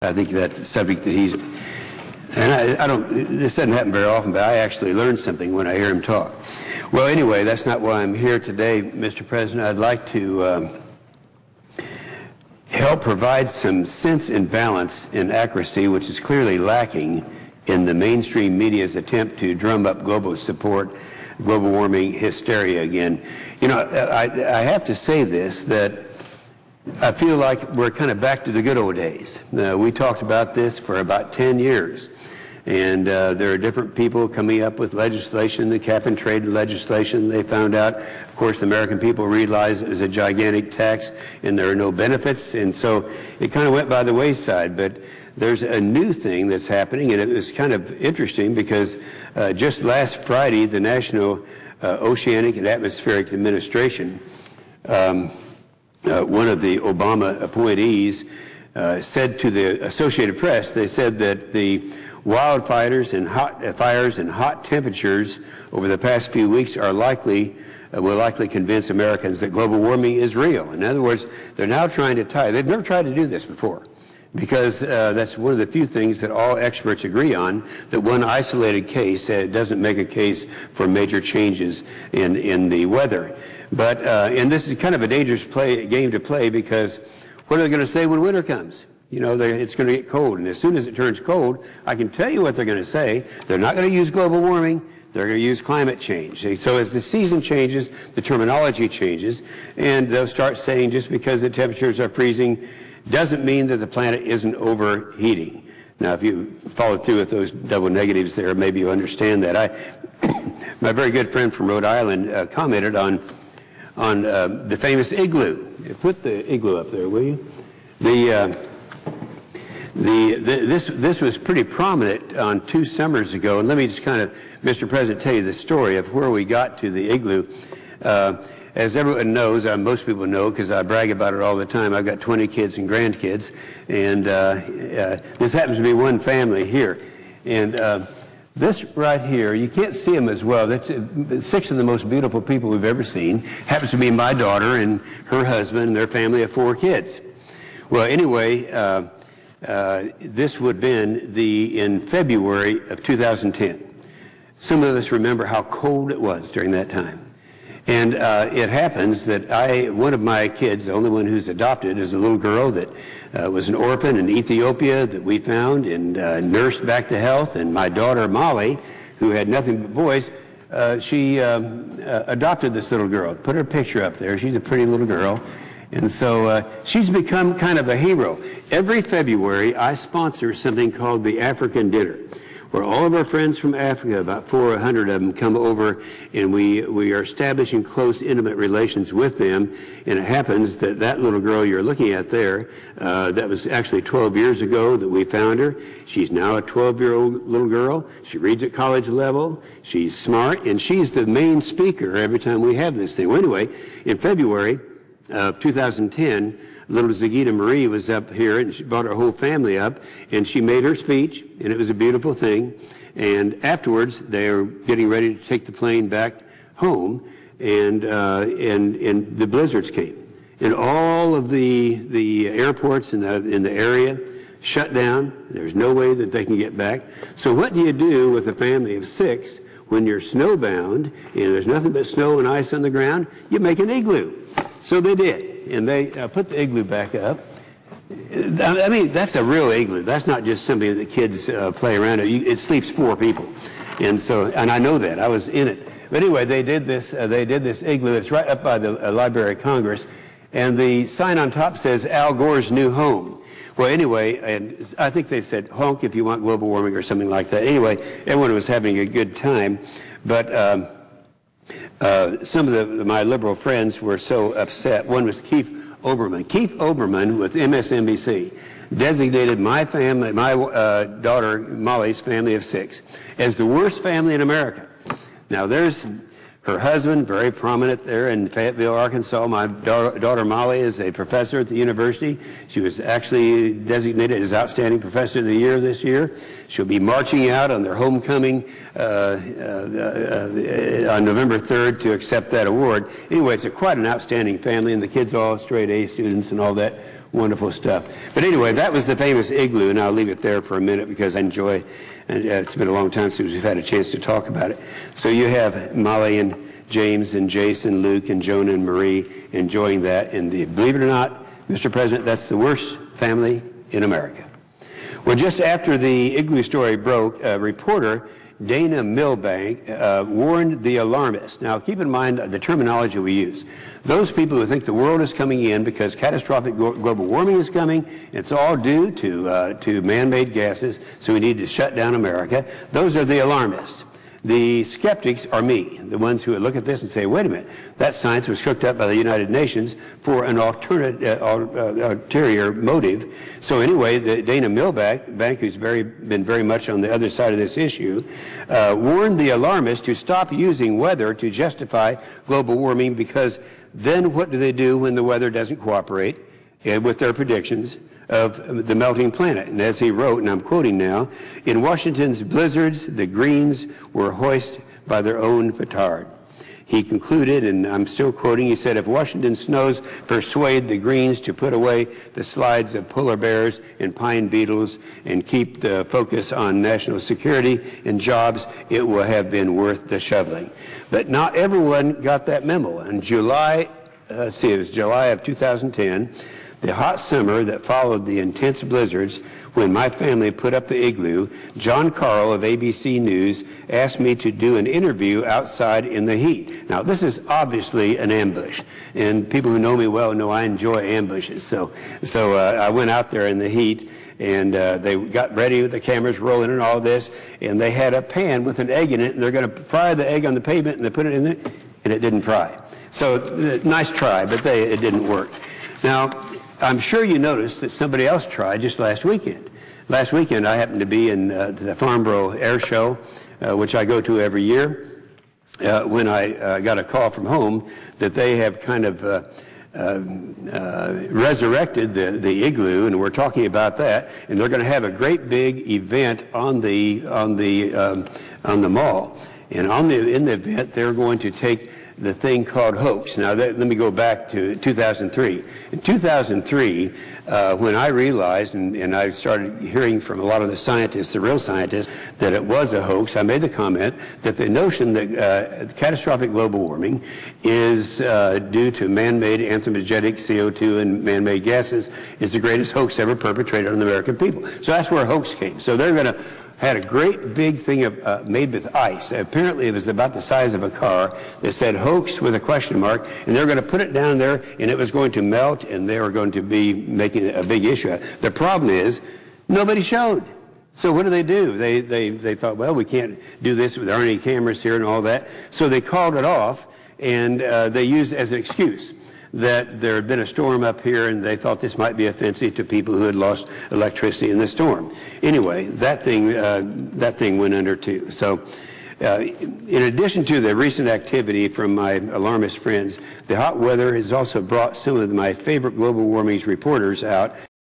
I think that's the subject that he's, and I don't, this doesn't happen very often, but I actually learn something when I hear him talk. Well, anyway, that's not why I'm here today, Mr. President. I'd like to help provide some sense and balance and accuracy, which is clearly lacking in the mainstream media's attempt to drum up global support, global warming hysteria again. You know, I have to say this, that I feel like we're kind of back to the good old days. We talked about this for about 10 years. And there are different people coming up with legislation, the cap and trade legislation. They found out, of course, the American people realized it was a gigantic tax and there are no benefits. And so it kind of went by the wayside. But there's a new thing that's happening, and it was kind of interesting because just last Friday, the National Oceanic and Atmospheric Administration, one of the Obama appointees, said to the Associated Press, they said that the wildfires and hot temperatures over the past few weeks are will likely convince Americans that global warming is real. In other words, they're now trying to tie. They've never tried to do this before, because that's one of the few things that all experts agree on, that one isolated case doesn't make a case for major changes in the weather. But and this is kind of a dangerous game to play, because what are they going to say when winter comes? You know, it's going to get cold, and as soon as it turns cold, I can tell you what they're going to say. They're not going to use global warming. They're going to use climate change. So as the season changes, the terminology changes, and they'll start saying just because the temperatures are freezing doesn't mean that the planet isn't overheating. Now, if you follow through with those double negatives there, maybe you understand that. My very good friend from Rhode Island commented on the famous igloo. Put the igloo up there, will you? This was pretty prominent on 2 summers ago, and let me just kind of, Mr. President, tell you the story of where we got to the igloo. As everyone knows, most people know, because I brag about it all the time, I've got 20 kids and grandkids, and this happens to be one family here. And this right here, you can't see them as well. That's 6 of the most beautiful people we've ever seen. Happens to be my daughter and her husband and their family of 4 kids. Well, anyway, this would have been in February of 2010. Some of us remember how cold it was during that time. And it happens that one of my kids, the only one who's adopted, is a little girl that was an orphan in Ethiopia that we found and nursed back to health. And my daughter, Molly, who had nothing but boys, she adopted this little girl. Put her picture up there. She's a pretty little girl. And so she's become kind of a hero. Every February, I sponsor something called the African Dinner, where all of our friends from Africa, about 400 of them, come over, and we are establishing close, intimate relations with them. And it happens that that little girl you're looking at there, that was actually 12 years ago that we found her. She's now a 12-year-old little girl. She reads at college level. She's smart, and she's the main speaker every time we have this thing. Well, anyway, in February of 2010, little Zagita Marie was up here, and she brought her whole family up, and she made her speech, and it was a beautiful thing. And afterwards, they were getting ready to take the plane back home, and the blizzards came, and all of the airports in the area shut down. There's no way that they can get back. So what do you do with a family of 6 when you're snowbound and there's nothing but snow and ice on the ground? You make an igloo. So they did, and they put the igloo back up. I mean, that's a real igloo. That's not just something that kids play around in. It sleeps 4 people, and I know that. I was in it. But anyway, they did this igloo. It's right up by the Library of Congress, and the sign on top says Al Gore's new home. Well, anyway, and I think they said honk if you want global warming or something like that. Anyway, everyone was having a good time, but some of my liberal friends were so upset. One was Keith Olbermann. Keith Olbermann with MSNBC designated my family, my daughter Molly's family of 6, as the worst family in America. Now there's her husband, very prominent there in Fayetteville, Arkansas. My daughter Molly is a professor at the university. She was actually designated as Outstanding Professor of the Year this year. She'll be marching out on their homecoming on November 3rd to accept that award. Anyway, it's quite an outstanding family, and the kids all straight A students and all that. wonderful stuff. But anyway, that was the famous igloo, and I'll leave it there for a minute because I enjoy, and it's been a long time since we've had a chance to talk about it. So you have Molly and James and Jason, Luke and Joan and Marie enjoying that, and believe it or not, Mr. President, that's the worst family in America. Well, just after the igloo story broke, a reporter, Dana Milbank, warned the alarmists. Now, keep in mind the terminology we use. Those people who think the world is coming in because catastrophic global warming is coming, it's all due to man-made gases, so we need to shut down America. Those are the alarmists. The skeptics are me, the ones who would look at this and say, wait a minute, that science was cooked up by the United Nations for an ulterior motive. So anyway, Dana Milbank, who's been very much on the other side of this issue, warned the alarmists to stop using weather to justify global warming, because then what do they do when the weather doesn't cooperate with their predictions of the melting planet? And as he wrote, and I'm quoting now, in Washington's blizzards, the Greens were hoisted by their own petard. He concluded, and I'm still quoting, he said, if Washington snows persuade the Greens to put away the slides of polar bears and pine beetles and keep the focus on national security and jobs, it will have been worth the shoveling. But not everyone got that memo. In July, it was July of 2010, the hot summer that followed the intense blizzards, when my family put up the igloo, John Carl of ABC News asked me to do an interview outside in the heat. Now, this is obviously an ambush, and people who know me well know I enjoy ambushes. So I went out there in the heat, and they got ready with the cameras rolling and all this, and they had a pan with an egg in it, and they're going to fry the egg on the pavement, and they put it in there, and it didn't fry. So nice try, but it didn't work. Now, I'm sure you noticed that somebody else tried just last weekend. Last weekend, I happened to be in the Farnborough Air Show, which I go to every year, when I got a call from home that they have kind of resurrected the igloo, and we're talking about that, and they're going to have a great big event on the mall. And in the event, they're going to take the thing called hoax. Now, let me go back to 2003. In 2003, when I realized, and I started hearing from a lot of the scientists, the real scientists, that it was a hoax, I made the comment that the notion that catastrophic global warming is due to man-made anthropogenic CO2 and man-made gases is the greatest hoax ever perpetrated on the American people. So that's where hoax came. So they're going to had a great big thing made with ice. Apparently it was about the size of a car that said hoax with a question mark, and they're going to put it down there, and it was going to melt, and they were going to be making a big issue. The problem is nobody showed. So what do? They thought, well, we can't do this, there aren't any cameras here and all that. So they called it off, and they used it as an excuse that there had been a storm up here, and they thought this might be offensive to people who had lost electricity in the storm. Anyway, that thing went under too. So in addition to the recent activity from my alarmist friends, the hot weather has also brought some of my favorite global warming reporters out.